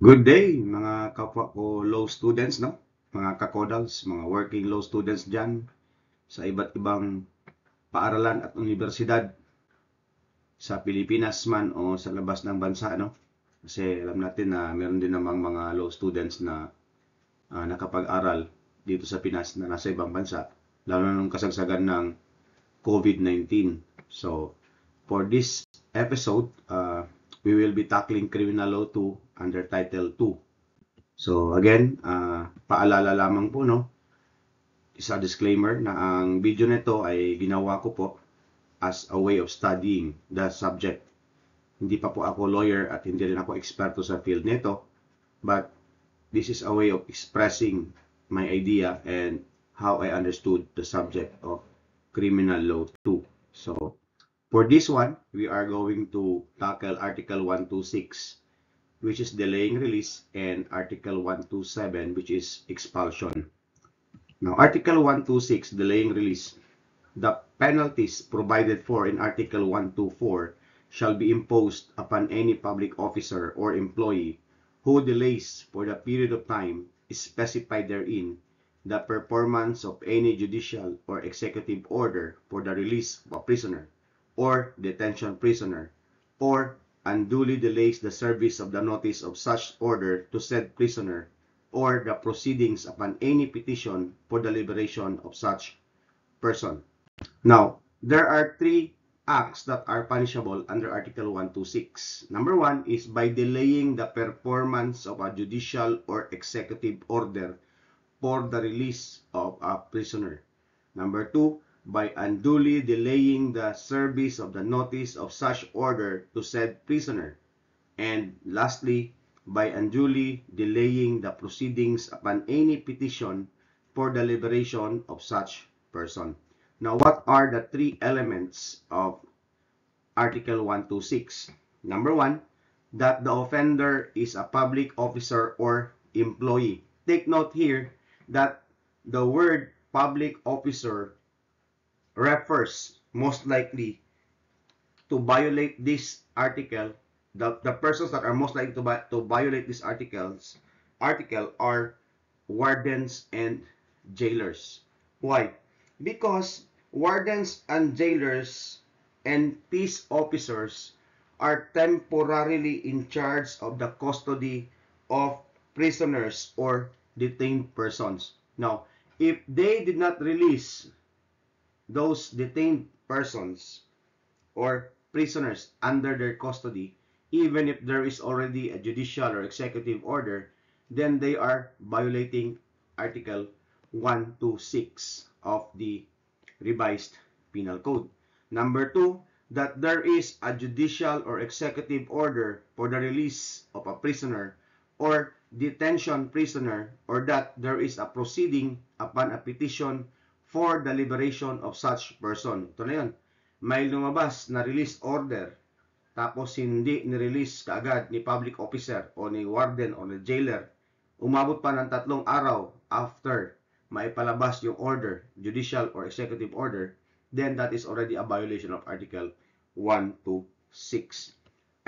Good day, mga kapwa ko law students, no? Mga kakodals, mga working law students dyan sa iba't ibang paaralan at universidad sa Pilipinas man o sa labas ng bansa, no? Kasi alam natin na meron din namang mga law students na nakapag-aral dito sa Pinas na nasa ibang bansa, lalo na nung kasagsagan ng COVID-19. So, for this episode, we will be tackling Criminal Law 2 under Title 2. So again, paalala lamang po, no, isa disclaimer na ang video nito ay ginawa ko po as a way of studying the subject. Hindi pa po ako lawyer at hindi rin ako eksperto sa field nito, but this is a way of expressing my idea and how I understood the subject of Criminal Law 2. So for this one, we are going to tackle Article 126, which is delaying release, and Article 127, which is expulsion. Now, Article 126, delaying release. The penalties provided for in Article 124 shall be imposed upon any public officer or employee who delays for the period of time specified therein the performance of any judicial or executive order for the release of a prisoner or detention prisoner, or unduly delays the service of the notice of such order to said prisoner, or the proceedings upon any petition for the liberation of such person. Now, there are three acts that are punishable under Article 126. Number one is by delaying the performance of a judicial or executive order for the release of a prisoner. Number two, by unduly delaying the service of the notice of such order to said prisoner. And lastly, by unduly delaying the proceedings upon any petition for the liberation of such person. Now, what are the three elements of Article 126? Number one, that the offender is a public officer or employee. Take note here that the word public officer refers most likely to violate this article. The persons that are most likely to violate this article are wardens and jailers. Why? Because wardens and jailers and peace officers are temporarily in charge of the custody of prisoners or detained persons. Now, if they did not release those detained persons or prisoners under their custody, even if there is already a judicial or executive order, then they are violating Article 126 of the revised penal code. Number two, that there is a judicial or executive order for the release of a prisoner or detention prisoner, or that there is a proceeding upon a petition for the liberation of such person. Ito na yun. May lumabas na release order, tapos hindi ni-release kaagad ni public officer o ni warden o ni jailer, umabot pa ng 3 araw after maipalabas yung order, judicial or executive order, then that is already a violation of Article 126.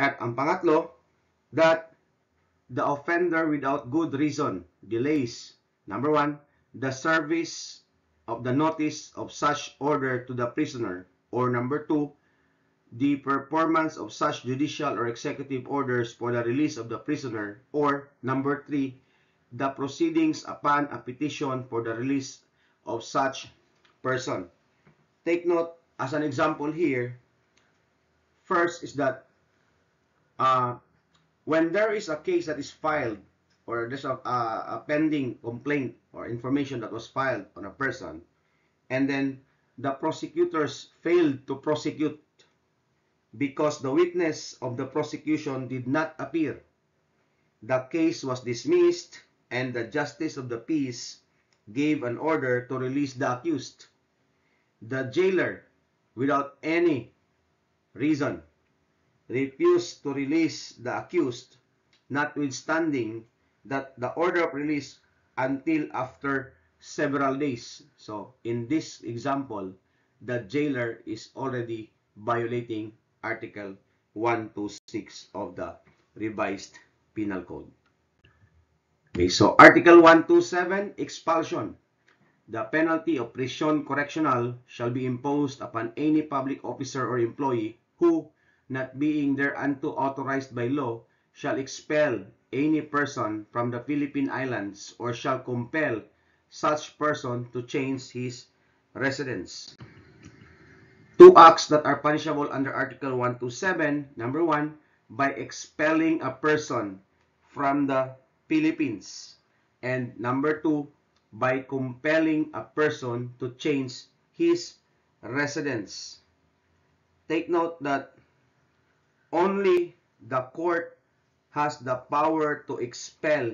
At ang pangatlo, that the offender without good reason delays, number one, the service of the notice of such order to the prisoner, or number two, the performance of such judicial or executive orders for the release of the prisoner, or number three, the proceedings upon a petition for the release of such person. Take note, as an example here, first is that when there is a case that is filed, or there's a pending complaint or information that was filed on a person, and then the prosecutors failed to prosecute because the witness of the prosecution did not appear, the case was dismissed and the justice of the peace gave an order to release the accused. The jailer, without any reason, refused to release the accused, notwithstanding that the order of release until after several days. So in this example, the jailer is already violating Article 126 of the revised penal code. Okay, so Article 127, expulsion. The penalty of prison correctional shall be imposed upon any public officer or employee who, not being thereunto authorized by law, shall expel any person from the Philippine Islands or shall compel such person to change his residence. Two acts that are punishable under Article 127. Number one, by expelling a person from the Philippines. And number two, by compelling a person to change his residence. Take note that only the court has the power to expel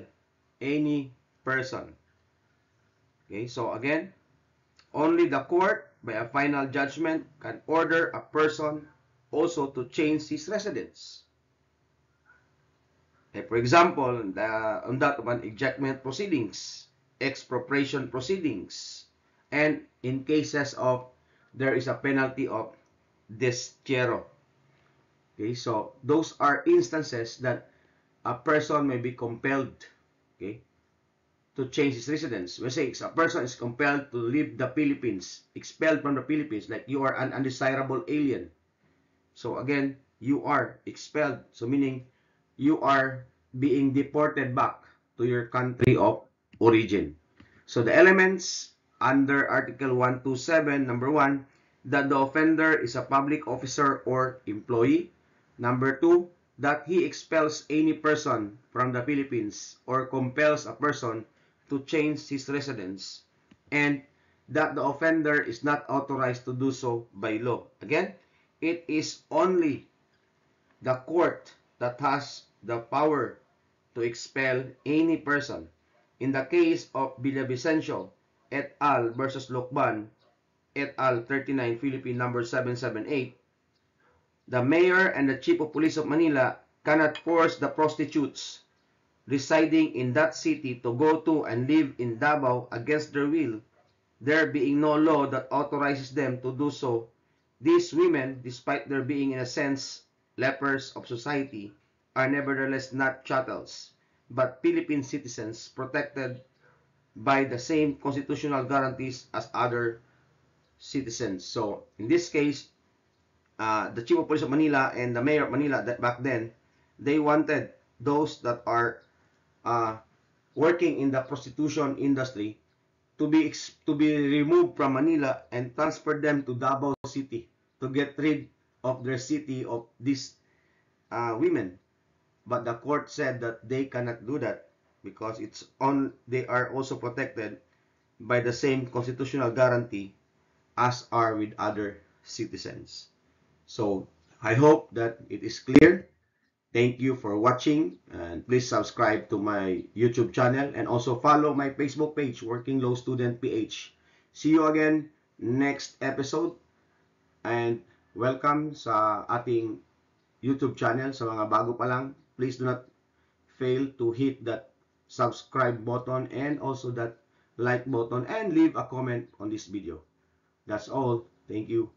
any person. Okay, so again, only the court, by a final judgment, can order a person also to change his residence. For example, on that one, ejectment proceedings, expropriation proceedings, and in cases of there is a penalty of destierro. Okay, so those are instances that a person may be compelled, okay, to change his residence. We say a person is compelled to leave the Philippines, expelled from the Philippines, like you are an undesirable alien. So again, you are expelled. So meaning you are being deported back to your country of origin. So the elements under Article 127, number one, that the offender is a public officer or employee. Number two, that he expels any person from the Philippines or compels a person to change his residence. And that the offender is not authorized to do so by law. Again, it is only the court that has the power to expel any person. In the case of Villavicencio et al. Versus Lokban et al. 39 Philippine number 778, the mayor and the chief of police of Manila cannot force the prostitutes residing in that city to go to and live in Davao against their will, there being no law that authorizes them to do so. These women, despite their being in a sense lepers of society, are nevertheless not chattels, but Philippine citizens protected by the same constitutional guarantees as other citizens. So, in this case, the Chief of Police of Manila and the Mayor of Manila that back then, they wanted those that are working in the prostitution industry to be removed from Manila and transfer them to Davao City to get rid of their city of these women. But the court said that they cannot do that because they are also protected by the same constitutional guarantee as are with other citizens. So I hope that it is clear. Thank you for watching, and please subscribe to my YouTube channel and also follow my Facebook page, Working Law Student PH. See you again next episode, and welcome sa ating YouTube channel. Sa mga bago pa lang, please do not fail to hit that subscribe button and also that like button and leave a comment on this video. That's all. Thank you.